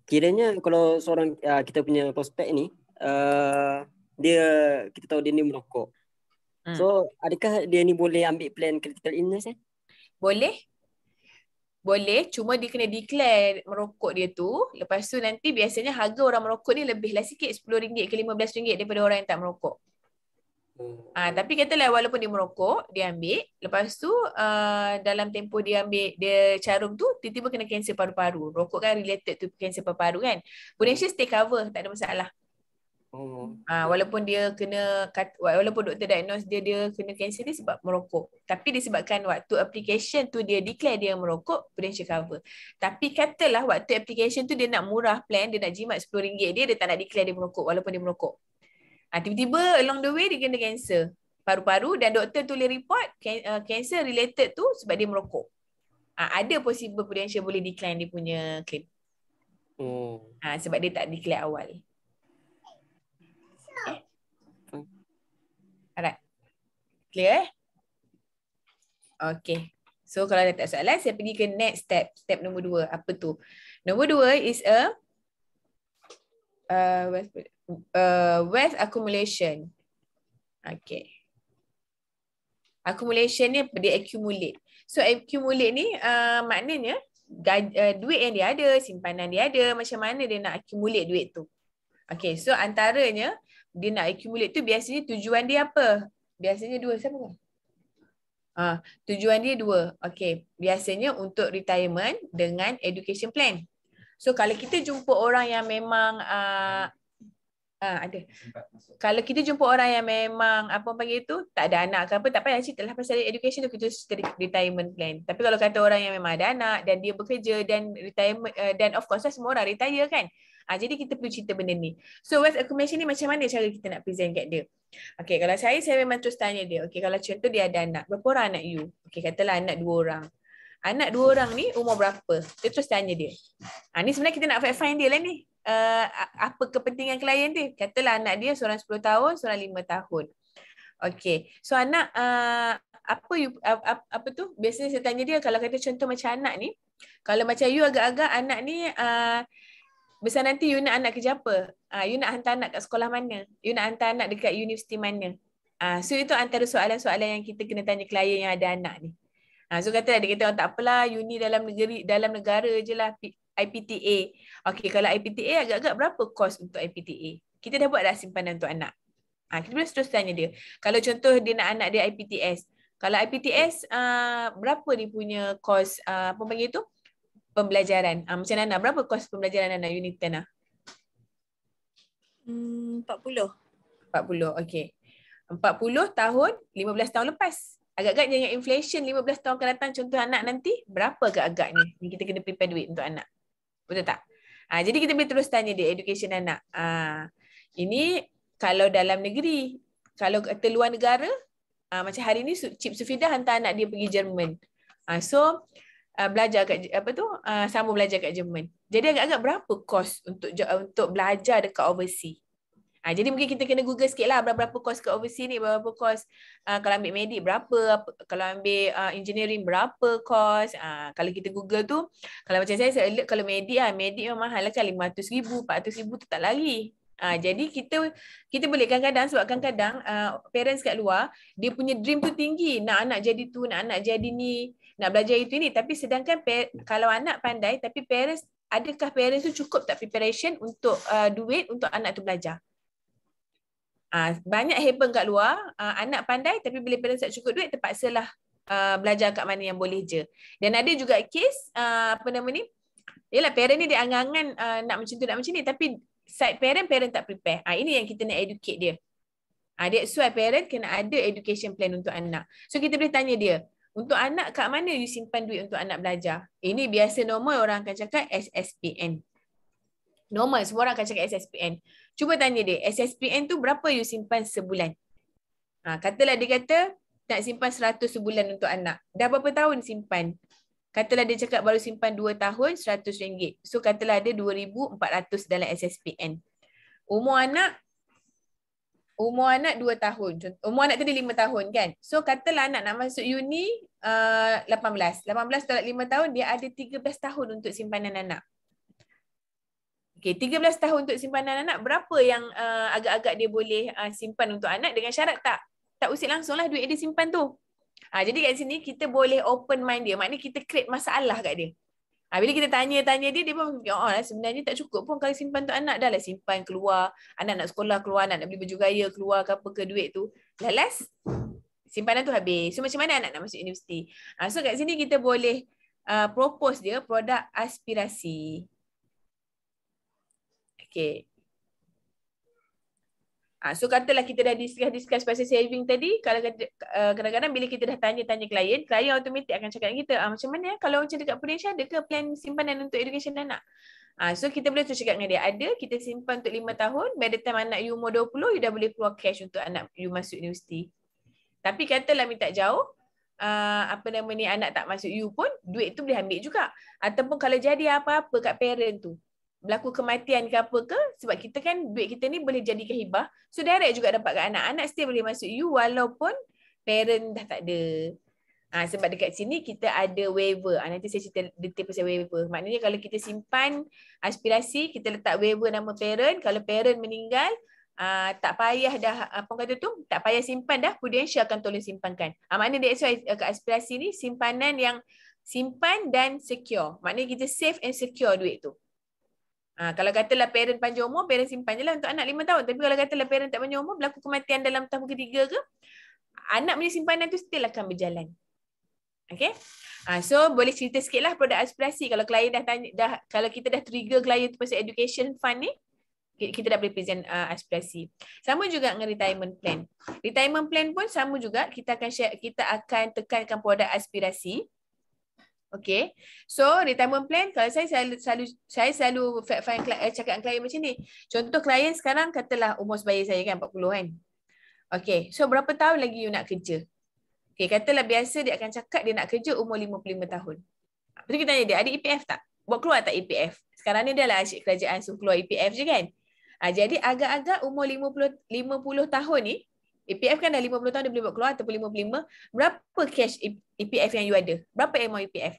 Kiranya kalau seorang kita punya prospek ni, kita tahu dia ni merokok. So adakah dia ni boleh ambil plan critical illness Boleh. Boleh, cuma dia kena declare merokok dia tu. Lepas tu nanti biasanya harga orang merokok ni lebih lah sikit, RM10 ke RM15 daripada orang yang tak merokok. Tapi katalah walaupun dia merokok, dia ambil. Lepas tu dalam tempoh dia ambil, dia carum tu, tiba-tiba kena kanser paru-paru. Rokok kan related to kanser paru-paru kan. Prudential stay cover, tak ada masalah. Walaupun dia kena, walaupun doktor diagnose dia kena kanser ni sebab merokok. Tapi disebabkan waktu application tu dia declare dia merokok, prudential cover. Tapi katalah waktu application tu dia nak murah plan, dia nak jimat RM10 dia tak nak declare dia merokok walaupun dia merokok. Tiba-tiba along the way dia kena kanser paru-paru dan doktor tulis report kanser related tu sebab dia merokok. Ada possible prudential boleh decline dia punya claim. Sebab dia tak declare awal. Alright. Clear Okay. So kalau ada tak soalan, saya pergi ke next step. Step nombor 2. Apa tu? Nombor 2 is wealth accumulation. Okay. Accumulation ni dia accumulate. So accumulate ni maknanya duit yang dia ada, simpanan dia ada, macam mana dia nak accumulate duit tu. Okay, so antaranya dia nak accumulate tu biasanya tujuan dia apa? Biasanya dua, siapa kan? Tujuan dia dua. Okay, biasanya untuk retirement dengan education plan. So kalau kita jumpa orang yang memang ada. Kalau kita jumpa orang yang memang apa panggil tu tak ada anak ke apa, tak payah cerita lah pasal education tu, kita cerita retirement plan. Tapi kalau kata orang yang memang ada anak dan dia bekerja dan retirement dan of course lah semua orang retire kan. Jadi kita perlu cerita benda ni. So wealth accumulation ni macam mana cara kita nak present kat dia? Okay, kalau saya memang terus tanya dia. Okay, kalau contoh dia ada anak, berapa orang anak you? Okay, katalah anak 2 orang. Anak 2 orang ni umur berapa? Dia terus tanya dia. Ni sebenarnya kita nak find dia lah ni. Apa kepentingan klien dia. Katalah anak dia seorang 10 tahun, seorang 5 tahun. Okay. So anak apa tu? Biasanya saya tanya dia kalau kata contoh macam anak ni, kalau macam you agak-agak anak ni besar nanti you nak anak kerja apa? You nak hantar anak kat sekolah mana? You nak hantar anak dekat universiti mana? So itu antara soalan-soalan yang kita kena tanya klien yang ada anak ni. So kata dia kata tak apalah, uni dalam negara je lah, IPTA. Okey, kalau IPTA agak-agak berapa kos untuk IPTA? Kita dah buat dah simpanan untuk anak. Kita boleh terus tanya dia. Kalau contoh dia nak anak dia IPTS. Kalau IPTS berapa dia punya kos apa panggil tu? Pembelajaran. Macam Nana, berapa kos pembelajaran Nana unit 10 lah? 40. 40, okey. 40 tahun, 15 tahun lepas. Agak-agak dengan inflation 15 tahun akan datang, contoh anak nanti, berapa agak-agaknya ni kita kena prepare duit untuk anak? Betul tak? Jadi kita boleh terus tanya dia education anak. Ini kalau dalam negeri. Kalau kata luar negara, macam hari ni Cik Sufidah hantar anak dia pergi Jerman. Belajar kat sambung belajar kat Jerman. Jadi agak-agak berapa kos untuk belajar dekat overseas? Jadi mungkin kita kena Google sikit lah berapa kos kat overseas ni, berapa kos kalau ambil medik berapa, kalau ambil engineering berapa kos. Kalau kita Google tu, kalau macam saya alert kalau medik memang mahal lah kan, 500,000, 400,000 tu tak lari. Jadi kita boleh kadang-kadang, sebab kadang-kadang parents kat luar dia punya dream tu tinggi, nak anak jadi tu, nak anak jadi ni, nak belajar itu ni, tapi sedangkan kalau anak pandai tapi adakah parents tu cukup tak preparation untuk duit untuk anak tu belajar? Banyak happen kat luar, anak pandai tapi bila parents tak cukup duit terpaksalah belajar kat mana yang boleh je. Dan ada juga kes yalah parent ni dia angan-angan nak macam tu nak macam ni, tapi side parent tak prepare. Ini yang kita nak educate dia. That's why parent kena ada education plan untuk anak. So kita boleh tanya dia, untuk anak kat mana you simpan duit untuk anak belajar? Ini biasa normal orang akan cakap SSPN. Normal, semua orang akan cakap SSPN. Cuba tanya dia, SSPN tu berapa you simpan sebulan? Katalah dia kata nak simpan 100 sebulan untuk anak. Dah berapa tahun simpan? Katalah dia cakap baru simpan 2 tahun RM100. So katalah ada 2,400 dalam SSPN. Umur anak 2 tahun. Umur anak tadi 5 tahun kan? So katalah anak nak masuk uni 18. 18 tolak 5 tahun, dia ada 13 tahun untuk simpanan anak. Okay, 13 tahun untuk simpanan anak, berapa yang agak-agak dia boleh simpan untuk anak dengan syarat tak usik langsung lah duit dia simpan tu. Jadi kat sini kita boleh open mind dia, maknanya kita create masalah kat dia. Bila kita tanya dia pun sebenarnya tak cukup pun kalau simpan untuk anak, dah lah simpan keluar, anak nak sekolah keluar, anak nak beli baju gaya keluar ke apa ke duit tu. Last simpanan tu habis. So macam mana anak nak masuk universiti? So kat sini kita boleh propose dia produk aspirasi. Okay. So katalah kita dah discuss pasal saving tadi, kalau kadang-kadang bila kita dah tanya klien automatik akan cakap dengan kita, macam mana kalau macam dekat Prudential ada ke plan simpanan untuk education anak? So kita boleh tu cakap dengan dia, ada, kita simpan untuk 5 tahun, by the time anak you umur 20, you dah boleh keluar cash untuk anak you masuk universiti. Tapi katalah minta jauh, anak tak masuk you pun, duit tu boleh ambil juga. Ataupun kalau jadi apa-apa kat parent tu, berlaku kematian ke apa ke, sebab kita kan duit kita ni boleh jadikan hibah, so direct juga dapat kat anak. Anak still boleh masuk you walaupun parent dah tak ada. Sebab dekat sini kita ada waiver. Nanti saya cerita detail pasal waiver. Maknanya kalau kita simpan aspirasi, kita letak waiver nama parent. Kalau parent meninggal, tak payah dah, apa kata tu, tak payah simpan dah, Prudential akan tolong simpankan. Maknanya that's why ke aspirasi ni simpanan yang simpan dan secure. Maknanya kita save and secure duit tu. Kalau katalah parent panjang umur, parent simpan je lah untuk anak 5 tahun. Tapi kalau katalah parent tak panjang umur, berlaku kematian dalam tahun ketiga ke, anak punya simpanan tu still akan berjalan. Okay. So boleh cerita sikit lah produk aspirasi. Kalau klien dah tanya, kalau kita dah trigger klien tu pasal education fund ni, kita dah boleh present aspirasi. Sama juga dengan retirement plan. Retirement plan pun sama juga, kita akan tekankan produk aspirasi. Okay. So retirement plan, kalau saya selalu cakap dengan klien macam ni. Contoh klien sekarang katalah umur sebaya saya kan 40 kan. Okay. So berapa tahun lagi you nak kerja? Okay, katalah biasa dia akan cakap dia nak kerja umur 55 tahun. Lepas tu kita tanya dia, ada EPF tak? Buat keluar tak EPF? Sekarang ni dah lah asyik kerajaan suruh keluar EPF je kan? Jadi agak-agak umur 50 tahun ni, EPF kan dah 50 tahun dia boleh buat keluar ataupun 55, berapa cash EPF yang you ada? Berapa amount EPF?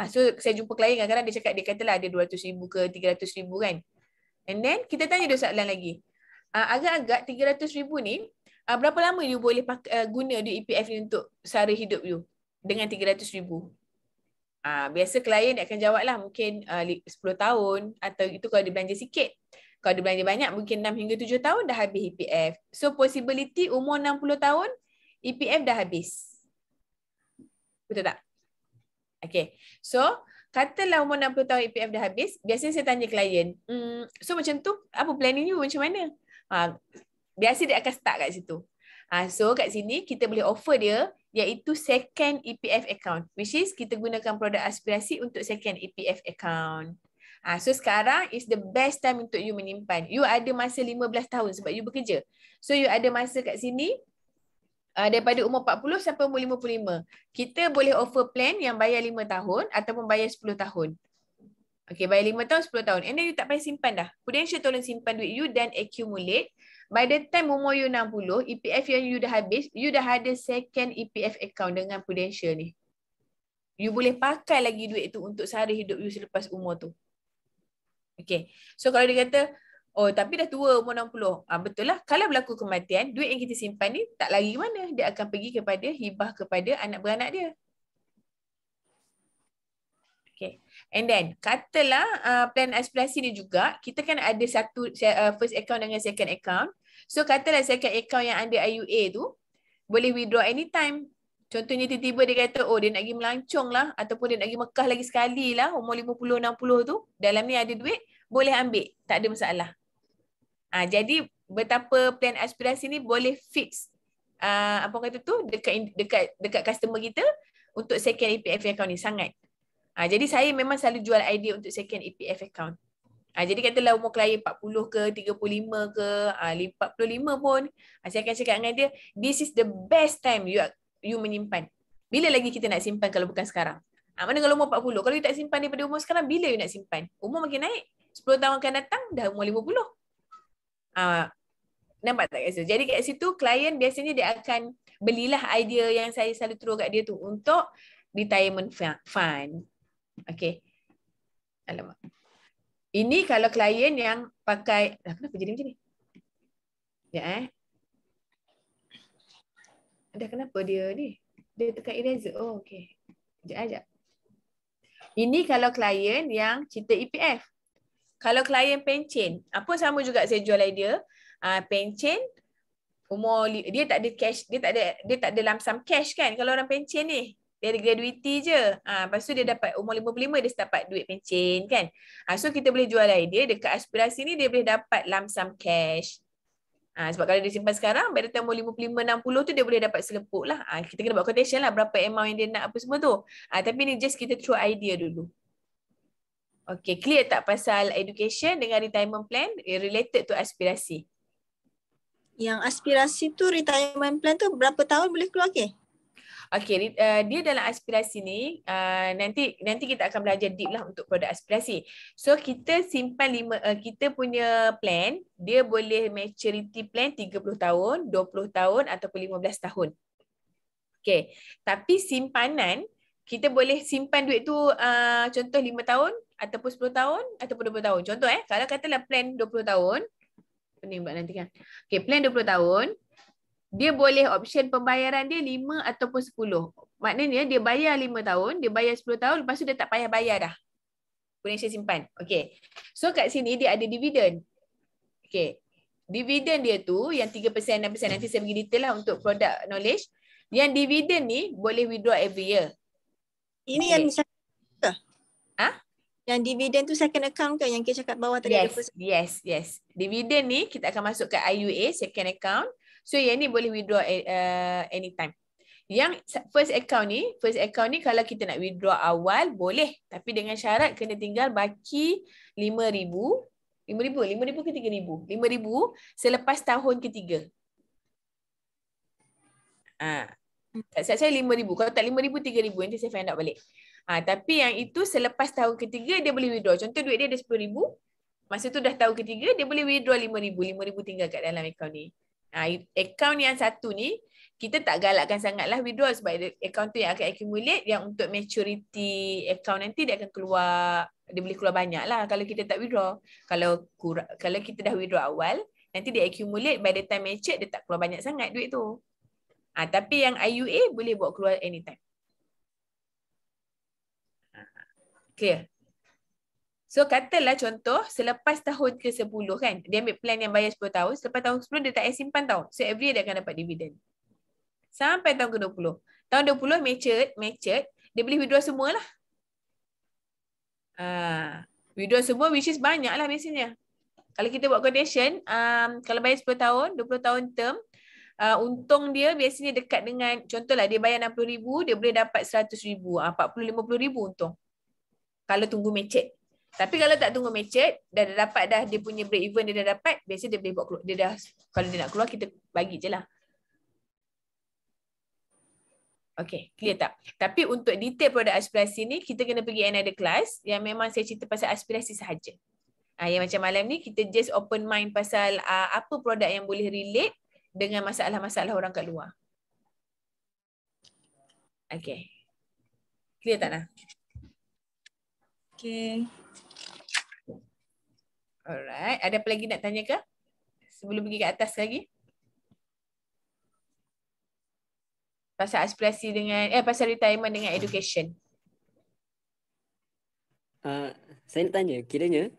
So saya jumpa klien kadang-kadang dia katalah ada 200,000 ke 300,000 kan? And then kita tanya dia soalan lagi. Agak-agak 300,000 ni, berapa lama you boleh guna duit EPF ni untuk sara hidup you dengan 300,000? Biasa klien akan jawab lah mungkin 10 tahun atau itu kalau dia belanja sikit. Kalau dia belanja banyak mungkin 6 hingga 7 tahun dah habis EPF. So possibility umur 60 tahun EPF dah habis. Betul tak? Okay. So katalah umur 60 tahun EPF dah habis, biasanya saya tanya klien, so macam tu apa planning you macam mana? Biasa dia akan start kat situ. So kat sini kita boleh offer dia iaitu second EPF account, which is kita gunakan produk aspirasi untuk second EPF account. So sekarang is the best time untuk you menyimpan. You ada masa 15 tahun sebab you bekerja. So you ada masa kat sini daripada umur 40 sampai umur 55. Kita boleh offer plan yang bayar 5 tahun ataupun bayar 10 tahun. Okay, bayar 5 tahun, 10 tahun. And then you tak payah simpan dah. Prudential tolong simpan duit you dan accumulate. By the time umur you 60, EPF yang you dah habis, you dah ada second EPF account dengan Prudential ni. You boleh pakai lagi duit tu untuk sara hidup you selepas umur tu. Okay. So kalau dia kata, oh tapi dah tua umur 60. Betul lah. Kalau berlaku kematian, duit yang kita simpan ni tak lari ke mana. Dia akan pergi kepada hibah kepada anak beranak dia. Okay. And then, katalah plan aspirasi ni juga, kita kan ada satu first account dengan second account. So katalah second account yang under IUA tu, boleh withdraw anytime. Contohnya tiba-tiba dia kata, oh dia nak pergi melancong lah, ataupun dia nak pergi Mekah lagi sekali lah, umur 50-60 tu, dalam ni ada duit, boleh ambil. Tak ada masalah. Jadi, betapa plan aspirasi ni boleh fix, apa kata tu, dekat customer kita, untuk second EPF account ni, sangat. Jadi saya memang selalu jual idea untuk second EPF account. Jadi katalah umur klien 40 ke, 35 ke, 45 pun, saya akan cakap dengan dia, this is the best time you menyimpan. Bila lagi kita nak simpan kalau bukan sekarang? Mana kalau umur 40? Kalau you tak simpan daripada umur sekarang, bila you nak simpan? Umur makin naik. 10 tahun akan datang, dah umur 50. Nampak tak kat situ? Jadi kat situ, klien biasanya dia akan belilah idea yang saya selalu throw kat dia tu untuk retirement fund. Okay. Alamak. Ini kalau klien yang pakai, kenapa jadi macam ni? Ya Ada kenapa dia ni? Dia tekan eraser. Oh, okay. Sekejap. Ini kalau klien yang cerita EPF. Kalau klien pencen, apa sama juga saya jual idea. Pencen, umur dia tak ada cash, dia tak ada lump sum cash kan kalau orang pencen ni. Dia ada gratuity je. Lepas tu dia dapat umur 55 dia dapat duit pencen kan. So kita boleh jual idea dekat aspirasi ni dia boleh dapat lump sum cash. Sebab kalau dia simpan sekarang, by the time umur 55-60 tu dia boleh dapat selepuk lah. Kita kena buat quotation lah berapa amount yang dia nak apa semua tu. Tapi ni just kita throw idea dulu. Okay, clear tak pasal education dengan retirement plan related to aspirasi? Yang aspirasi tu retirement plan tu berapa tahun boleh keluar ke? Okay, dia dalam aspirasi ni, nanti kita akan belajar deep lah untuk produk aspirasi. So, kita simpan kita punya plan, dia boleh maturity plan 30 tahun, 20 tahun ataupun 15 tahun. Okay. Tapi simpanan, kita boleh simpan duit tu contoh 5 tahun ataupun 10 tahun ataupun 20 tahun. Contoh kalau katalah plan 20 tahun. Pening buat nanti kan. Okay, plan 20 tahun. Dia boleh option pembayaran dia 5 ataupun 10. Maknanya dia bayar 5 tahun, dia bayar 10 tahun, lepas tu dia tak payah bayar dah. Prudential simpan. Okay. So kat sini dia ada dividen. Okay. Dividen dia tu yang 3%, 6%, nanti saya bagi detail lah untuk product knowledge. Yang dividen ni boleh withdraw every year. Ini yang ke? Ah? Yang dividen tu second account ke yang kita cakap bawah tadi? Yes. Dividen ni kita akan masuk ke IUA, second account. So yang ni boleh withdraw anytime. Yang first account ni kalau kita nak withdraw awal boleh, tapi dengan syarat kena tinggal baki 5,000 ke 3,000? 5,000 selepas tahun ketiga. Saya 5,000. Kalau tak 5,000, 3,000. Nanti saya find out balik. Tapi yang itu selepas tahun ketiga dia boleh withdraw. Contoh duit dia ada 10,000. Masa tu dah tahun ketiga dia boleh withdraw 5,000. 5,000 tinggal kat dalam akaun ni. Akaun yang satu ni kita tak galakkan sangatlah withdraw sebab akaun tu yang akan accumulate, yang untuk maturity akaun nanti dia akan keluar, dia boleh keluar banyak lah kalau kita tak withdraw. Kalau kita dah withdraw awal, nanti dia accumulate, by the time mature dia tak keluar banyak sangat duit tu. Tapi yang IUA boleh bawa keluar anytime. Clear? So katalah contoh selepas tahun ke-10 kan, dia ambil plan yang bayar 10 tahun, selepas tahun 10 dia tak payah simpan tau. So every year dia akan dapat dividen. Sampai tahun ke-20. Tahun 20 matured, dia boleh withdraw semua lah. Withdraw semua which is banyak lah biasanya. Kalau kita buat quotation, kalau bayar 10 tahun, 20 tahun term, untung dia biasanya dekat dengan, contohlah dia bayar 60,000, dia boleh dapat 100,000, 40-50,000 untung. Kalau tunggu matured. Tapi kalau tak tunggu matured, dah dapat dah dia punya break even dia dah dapat, biasanya dia boleh buat keluar. Dia dah, kalau dia nak keluar kita bagi je lah. Okay, clear tak? Tapi untuk detail produk aspirasi ni, kita kena pergi another class yang memang saya cerita pasal aspirasi sahaja. Yang macam malam ni, kita just open mind pasal apa produk yang boleh relate dengan masalah-masalah orang kat luar. Okay. Clear tak Nah? Okay. Alright. Ada apa lagi nak tanya ke? Sebelum pergi ke atas lagi? Pasal aspirasi dengan, pasal retirement dengan education. Saya nak tanya, kiranya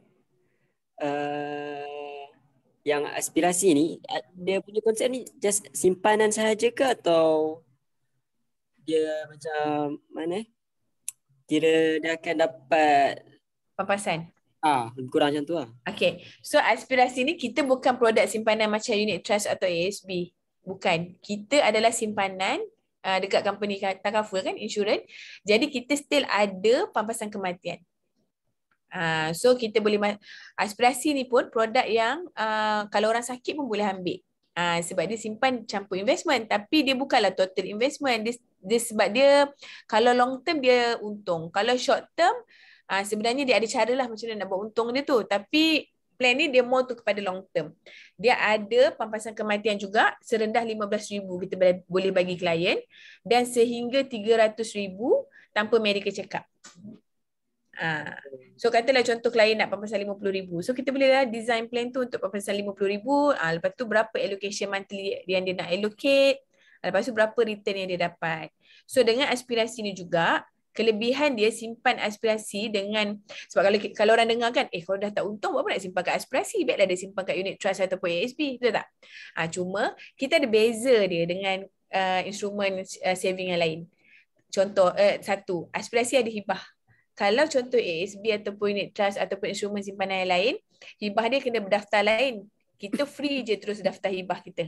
yang aspirasi ni, dia punya konsep ni just simpanan sahaja ke atau dia macam mana? Kira dia akan dapat Pampasan. lebih kurang macam tu lah. Okay. So aspirasi ni kita bukan produk simpanan macam unit trust atau ASB. Bukan. Kita adalah simpanan dekat company takaful kan, insurans. Jadi kita still ada pampasan kematian. So kita boleh, aspirasi ni pun produk yang kalau orang sakit pun boleh ambil. Sebab dia simpan campur investment, tapi dia bukanlah total investment. Dia sebab dia kalau long term dia untung. Kalau short term sebenarnya dia ada cara lah macam mana nak buat untung dia tu. Tapi plan ni dia more tu kepada long term. Dia ada pampasan kematian juga serendah 15,000 kita boleh bagi klien dan sehingga 300,000 tanpa medical check up. So katalah contoh klien nak pampasan 50,000. So kita bolehlah design plan tu untuk pampasan 50,000. Lepas tu berapa allocation monthly yang dia nak allocate. Lepas tu berapa return yang dia dapat. So dengan aspirasi ni juga, kelebihan dia simpan aspirasi dengan, sebab kalau orang dengar kan, kalau dah tak untung buat apa nak simpan kat aspirasi, baiklah dia simpan kat unit trust ataupun ASB, betul tak? Cuma kita ada beza dia dengan instrumen saving yang lain. Contoh, satu, aspirasi ada hibah. Kalau contoh ASB ataupun unit trust ataupun instrumen simpanan yang lain, hibah dia kena berdaftar lain. Kita free je terus daftar hibah kita.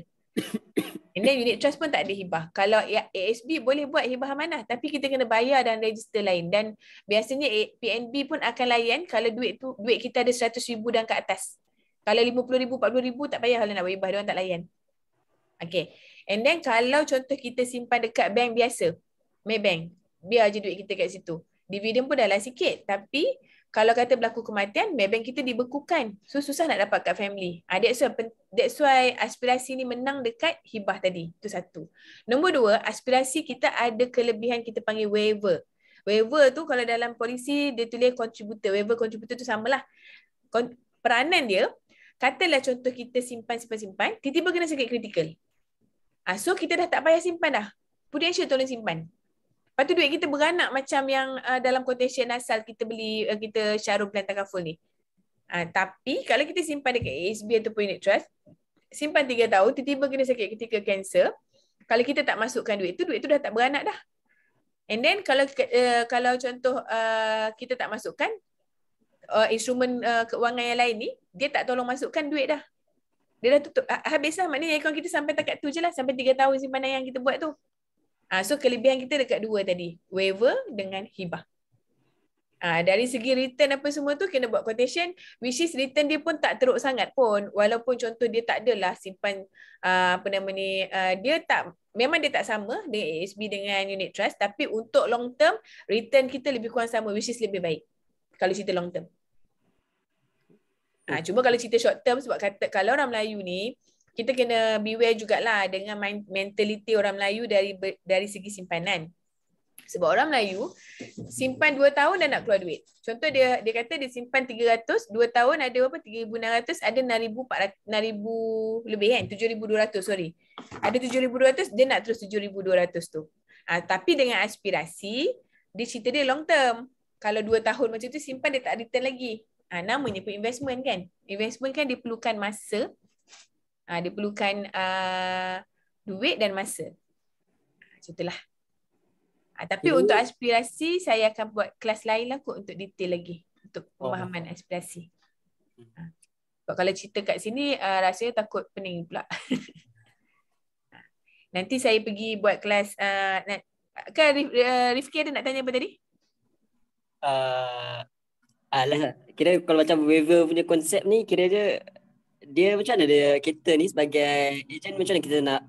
And then unit trust pun tak ada hibah. Kalau ASB boleh buat hibah amanah, tapi kita kena bayar dan register lain. Dan biasanya PNB pun akan layan kalau duit kita ada 100,000 dan ke atas. Kalau 50,000, 40,000 tak payah kalau nak buat hibah, dia orang tak layan. Okay. And then kalau contoh kita simpan dekat bank biasa, Maybank, biar je duit kita kat situ. Dividen pun dah lah sikit, tapi kalau kata berlaku kematian, bank kita dibekukan. So susah nak dapat kat family. That's why aspirasi ni menang dekat hibah tadi. Itu satu. Nombor dua, aspirasi kita ada kelebihan kita panggil waiver. Waiver tu kalau dalam polisi dia tulis contributor. Waiver contributor tu samalah. Peranan dia, katalah contoh kita simpan, tiba-tiba kena sakit kritikal. So kita dah tak payah simpan dah. Prudential tolong simpan. Lepas tu duit kita beranak macam yang dalam quotation asal kita beli, kita syarum plan takaful ni. Tapi kalau kita simpan dekat ASB ataupun unit trust, simpan 3 tahun, tiba-tiba kena sakit ketika cancer, kalau kita tak masukkan duit tu dah tak beranak dah. And then kalau contoh kita tak masukkan, instrumen keuangan yang lain ni, dia tak tolong masukkan duit dah. Dia dah tutup. Habis lah, maknanya akaun kita sampai takat tu je lah, sampai 3 tahun simpanan yang kita buat tu. So kelebihan kita dekat dua tadi, waiver dengan hibah. Dari segi return apa semua tu kena buat quotation, which is return dia pun tak teruk sangat pun, walaupun contoh dia tak adalah simpan memang dia tak sama dengan ASB dengan unit trust, tapi untuk long term return kita lebih kurang sama, which is lebih baik kalau cerita long term. Cuma kalau cerita short term, sebab kata kalau orang Melayu ni kita kena beware jugalah dengan mentality orang Melayu dari segi simpanan. Sebab orang Melayu simpan 2 tahun dah nak keluar duit. Contoh dia kata dia simpan 300, 2 tahun ada berapa? 3,600, ada 6,000 lebih kan? 7,200, sorry. Ada 7,200, dia nak terus 7,200 tu. Tapi dengan aspirasi, dia cerita dia long term. Kalau 2 tahun macam tu simpan, dia tak return lagi. Namanya pun investment kan? Investment kan dia perlukan masa, dia perlukan duit dan masa. Macam itulah. Tapi untuk aspirasi, saya akan buat kelas lain lah kot untuk detail lagi. Untuk pemahaman aspirasi. Sebab kalau cerita kat sini, rasanya takut pening pula. Nanti saya pergi buat kelas. Kan Rifki ada nak tanya apa tadi? Kira kalau macam waiver punya konsep ni, kira dia macam mana kita ni sebagai agent, macam mana kita nak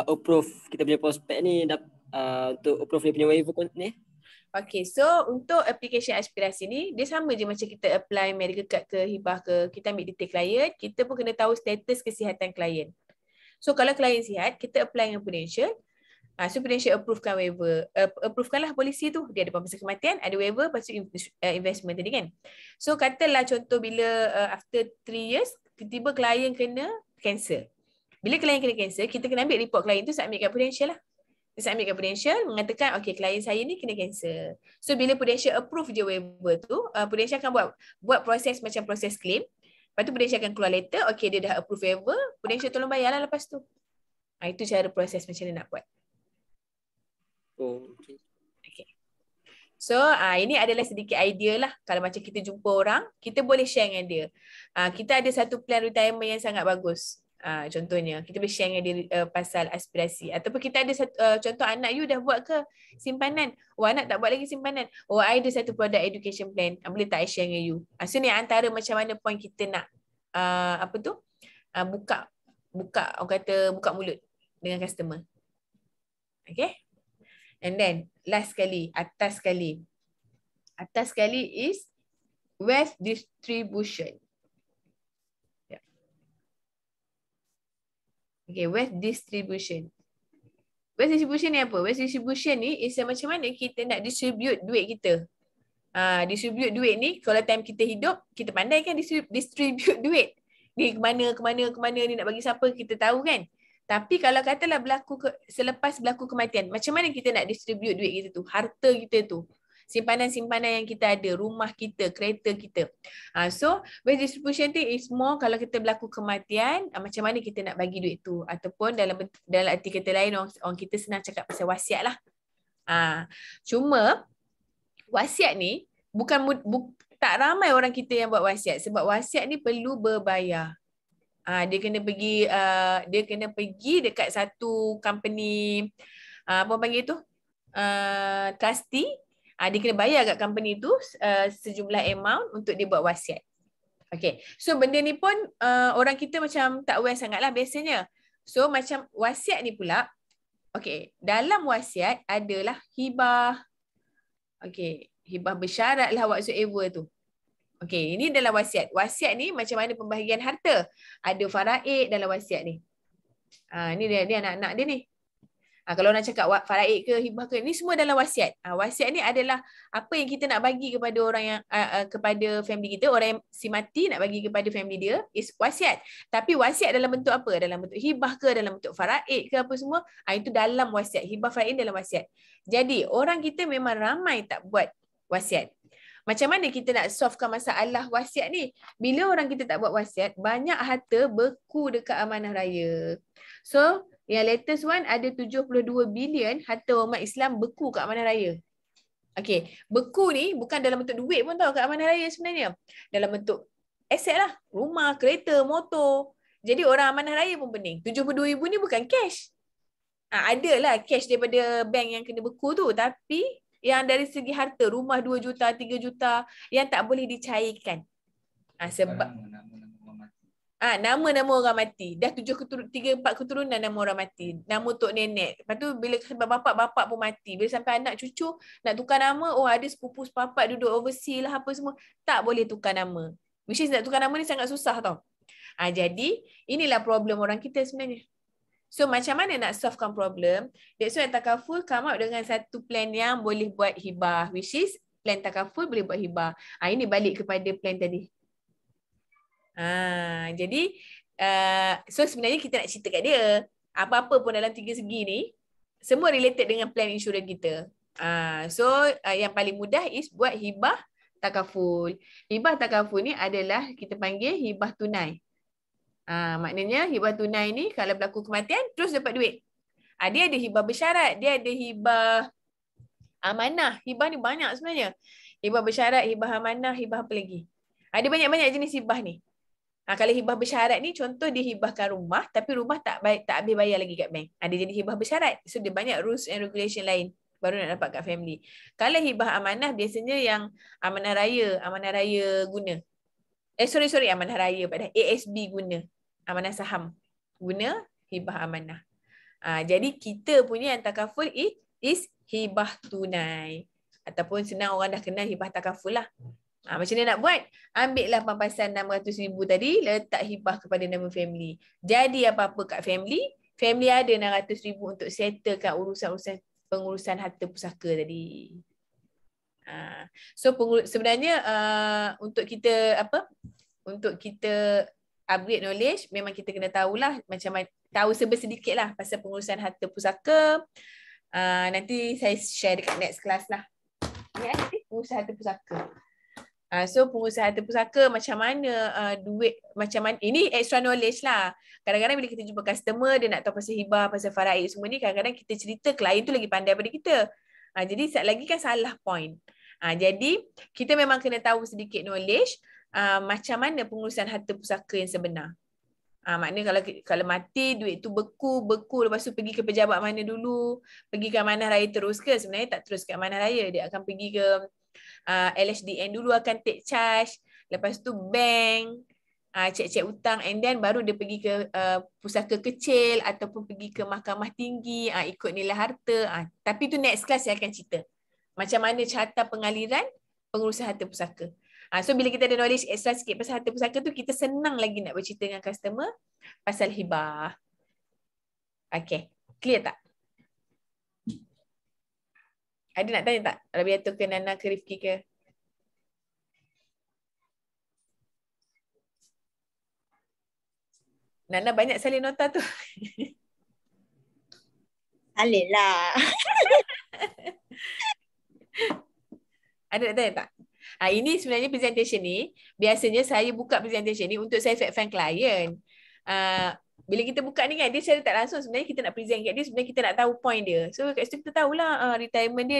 approve kita punya prospek ni untuk approve dia punya waiver ni? Okay, so untuk application aspirasi ni, dia sama je macam kita apply medical card ke hibah ke, kita ambil detail klien, kita pun kena tahu status kesihatan klien. So kalau klien sihat, kita apply dengan Prudential. So Prudential approvekan waiver, approvekanlah polisi tu, dia ada pemeriksaan kematian, ada waiver, lepas tu investment tadi kan. So katalah contoh bila after 3 years, tiba-tiba klien kena cancer. Bila klien kena cancer, kita kena ambil report klien tu, submit kat Prudential lah. Dia submit kat Prudential, mengatakan okay, klien saya ni kena cancer. So bila Prudential approve je waiver tu, Prudential akan buat proses macam proses claim. Lepas tu Prudential akan keluar letter, okay dia dah approve waiver, Prudential tolong bayar lah lepas tu. Itu cara proses macam mana nak buat. Okay. So ini adalah sedikit idea lah. Kalau macam kita jumpa orang, kita boleh share dengan dia. Kita ada satu plan retirement yang sangat bagus. Contohnya, kita boleh share dengan dia pasal aspirasi. Ataupun kita ada contoh anak you dah buat ke simpanan? Anak tak buat lagi simpanan. I ada satu product education plan. Boleh tak I share dengan you? So ni antara macam mana point kita nak buka orang kata buka mulut dengan customer. Okay? And then last sekali, atas sekali is wealth distribution. Okay, wealth distribution. Wealth distribution ni apa? Wealth distribution ni is macam mana kita nak distribute duit kita. Distribute duit ni, kalau time kita hidup, kita pandai kan distribute duit. Ni kemana ni nak bagi siapa, kita tahu kan. Tapi kalau katalah selepas berlaku kematian, macam mana kita nak distribute duit kita tu, harta kita tu, simpanan-simpanan yang kita ada, rumah kita, kereta kita. So, wealth distribution tu is more kalau kita berlaku kematian, macam mana kita nak bagi duit tu. Ataupun dalam arti kata lain, orang kita senang cakap pasal wasiat lah. Cuma, wasiat ni, tak ramai orang kita yang buat wasiat. Sebab wasiat ni perlu berbayar. Dia kena pergi dekat satu company, apa panggil tu? Trustee. Dia kena bayar kat company tu sejumlah amount untuk dia buat wasiat. Okay. So benda ni pun orang kita macam tak aware sangat lah biasanya. So macam wasiat ni pula, okay, dalam wasiat adalah hibah. Okay. hibah bersyarat lah whatsoever tu. Okey, ini dalam wasiat. Wasiat ni macam mana pembahagian harta. Ada faraid dalam wasiat ni. Ni dia anak-anak dia ni. Kalau nak cakap faraid ke hibah ke, ni semua dalam wasiat. Wasiat ni adalah apa yang kita nak bagi kepada orang yang kepada family kita, orang yang si mati nak bagi kepada family dia, is wasiat. Tapi wasiat dalam bentuk apa? Dalam bentuk hibah ke, dalam bentuk faraid ke apa semua, itu dalam wasiat. Hibah faraid dalam wasiat. Jadi orang kita memang ramai tak buat wasiat. Macam mana kita nak solvekan masalah wasiat ni? Bila orang kita tak buat wasiat, banyak harta beku dekat amanah raya. So, yang latest one ada 72 bilion harta umat Islam beku kat amanah raya. Okey, beku ni bukan dalam bentuk duit pun tau kat amanah raya sebenarnya. Dalam bentuk aset lah. Rumah, kereta, motor. Jadi orang amanah raya pun pening. 72,000 ni bukan cash. Adalah cash daripada bank yang kena beku tu. Tapi yang dari segi harta, rumah 2 juta, 3 juta yang tak boleh dicairkan. Sebab nama-nama orang mati. Dah 3-4 keturunan nama orang mati. Nama tok nenek. Lepas tu bila sebab bapak-bapak pun mati. Bila sampai anak cucu nak tukar nama, ada sepupu-sepapak duduk overseas lah apa semua. Tak boleh tukar nama. Which is nak tukar nama ni sangat susah tau. Jadi inilah problem orang kita sebenarnya. So macam mana nak solvekan problem? That's why Takaful come up dengan satu plan yang boleh buat hibah. Which is plan Takaful boleh buat hibah. Ini balik kepada plan tadi. Jadi so sebenarnya kita nak cerita kat dia. Apa-apa pun dalam 3 segi ni, semua related dengan plan insurans kita. So yang paling mudah is buat hibah Takaful. Hibah Takaful ni adalah kita panggil hibah tunai. Maknanya hibah tunai ni kalau berlaku kematian terus dapat duit. Dia ada hibah bersyarat, dia ada hibah amanah. Hibah ni banyak sebenarnya. Hibah bersyarat, hibah amanah, hibah apa lagi? Ada banyak-banyak jenis hibah ni. Kalau hibah bersyarat ni contoh dia hibahkan rumah tapi rumah tak habis bayar lagi kat bank. Dia jadi hibah bersyarat. So dia banyak rules and regulation lain baru nak dapat kat family. Kalau hibah amanah biasanya yang amanah raya guna. Amanah raya pada ASB guna. Amanah saham guna hibah amanah. Jadi kita punya yang takaful is hibah tunai. Ataupun senang orang dah kenal hibah takaful lah. Macam mana nak buat? Ambillah pampasan 600,000 tadi, letak hibah kepada nama family. Jadi apa-apa kat family ada 600,000 untuk settlekan pengurusan harta pusaka tadi. So sebenarnya untuk kita upgrade knowledge, memang kita kena tahulah tahu sedikit lah pasal pengurusan harta pusaka. Nanti saya share dekat next class lah. Pengurusan harta pusaka. So pengurusan harta pusaka macam mana duit, macam mana, ini extra knowledge lah. Kadang-kadang bila kita jumpa customer, dia nak tahu pasal hibah, pasal faraid semua ni, kadang-kadang kita cerita, klien tu lagi pandai daripada kita. Jadi lagi kan salah point. Jadi kita memang kena tahu sedikit knowledge macam mana pengurusan harta pusaka yang sebenar. Maknanya kalau mati duit tu beku lepas tu pergi ke pejabat mana dulu, pergi ke amanah raya terus ke? Sebenarnya tak terus ke amanah raya, dia akan pergi ke LHDN dulu, akan take charge, lepas tu bank, cek-cek hutang, and then baru dia pergi ke pusaka kecil ataupun pergi ke mahkamah tinggi, ikut nilai harta. Tapi tu next class saya akan cerita macam mana carta pengaliran pengurusan harta pusaka. So bila kita ada knowledge extra sikit pasal harta pusaka tu, kita senang lagi nak bercerita dengan customer pasal hibah. Okay, clear tak? Ada nak tanya tak? Rabiatul ke Nana ke Rifki ke? Nana banyak salin nota tu. Salin lah. Ada nak tanya tak? Ini sebenarnya presentation ni, biasanya saya buka presentation ni untuk saya fact find klien. Bila kita buka ni kan, dia secara tak langsung sebenarnya kita nak present kat dia, sebenarnya kita nak tahu point dia. So kat situ kita tahulah retirement dia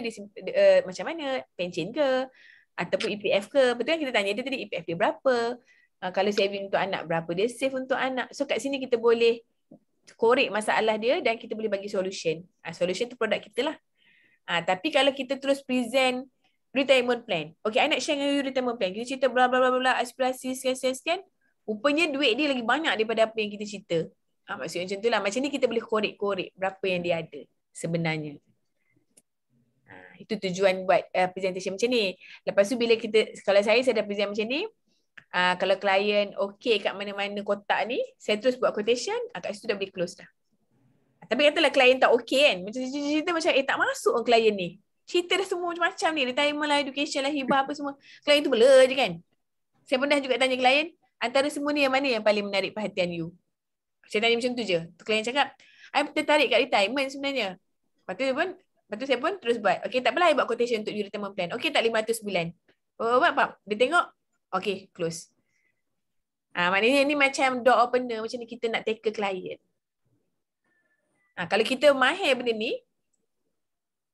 macam mana, pension ke ataupun EPF ke. Betul kan kita tanya dia tadi EPF dia berapa, kalau saving untuk anak berapa dia save untuk anak. So kat sini kita boleh korek masalah dia dan kita boleh bagi solution. Solution tu produk kita lah. Tapi kalau kita terus present retirement plan, okay, I nak share dengan you retirement plan, kita cerita bla bla bla bla, aspirasi sekian, rupanya duit dia lagi banyak daripada apa yang kita cerita. Maksudnya macam tu lah. Macam ni kita boleh korek-korek berapa yang dia ada sebenarnya. Itu tujuan buat presentation macam ni. Lepas tu bila kalau saya dah present macam ni, kalau klien okey kat mana-mana kotak ni, saya terus buat quotation, kat situ dah boleh close dah. Tapi katalah klien tak okey kan, macam cerita macam tak masuk klien ni. Cerita dah semua macam-macam ni, retirement lah, education lah, hibah apa semua. Klien tu blur je kan. Saya pernah juga tanya klien, antara semua ni yang mana yang paling menarik perhatian you? Saya tanya macam tu je. Klien cakap, I tertarik kat retirement sebenarnya. Lepas tu saya pun terus buat. Okay, tak apalah I buat quotation untuk you retirement plan. Okay, tak 500 bulan. Apa? Dia tengok, okay, close. Maknanya ni macam door opener, macam ni kita nak tackle klien. Kalau kita mahir benda ni,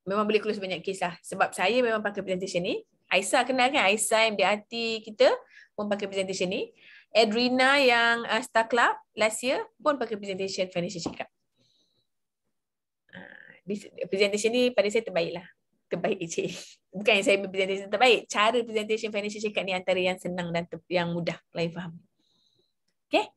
memang boleh close banyak kes lah. Sebab saya memang pakai presentation ni. Aisyah kenal kan? Aisyah MDRT kita pun pakai presentation ni. Edrina yang Star Club last year pun pakai presentation financial check-up. Presentation ni pada saya terbaik lah. Terbaik je. Bukan yang saya presentation terbaik. Cara presentation financial check-up ni antara yang senang dan yang mudah klien faham. Okay?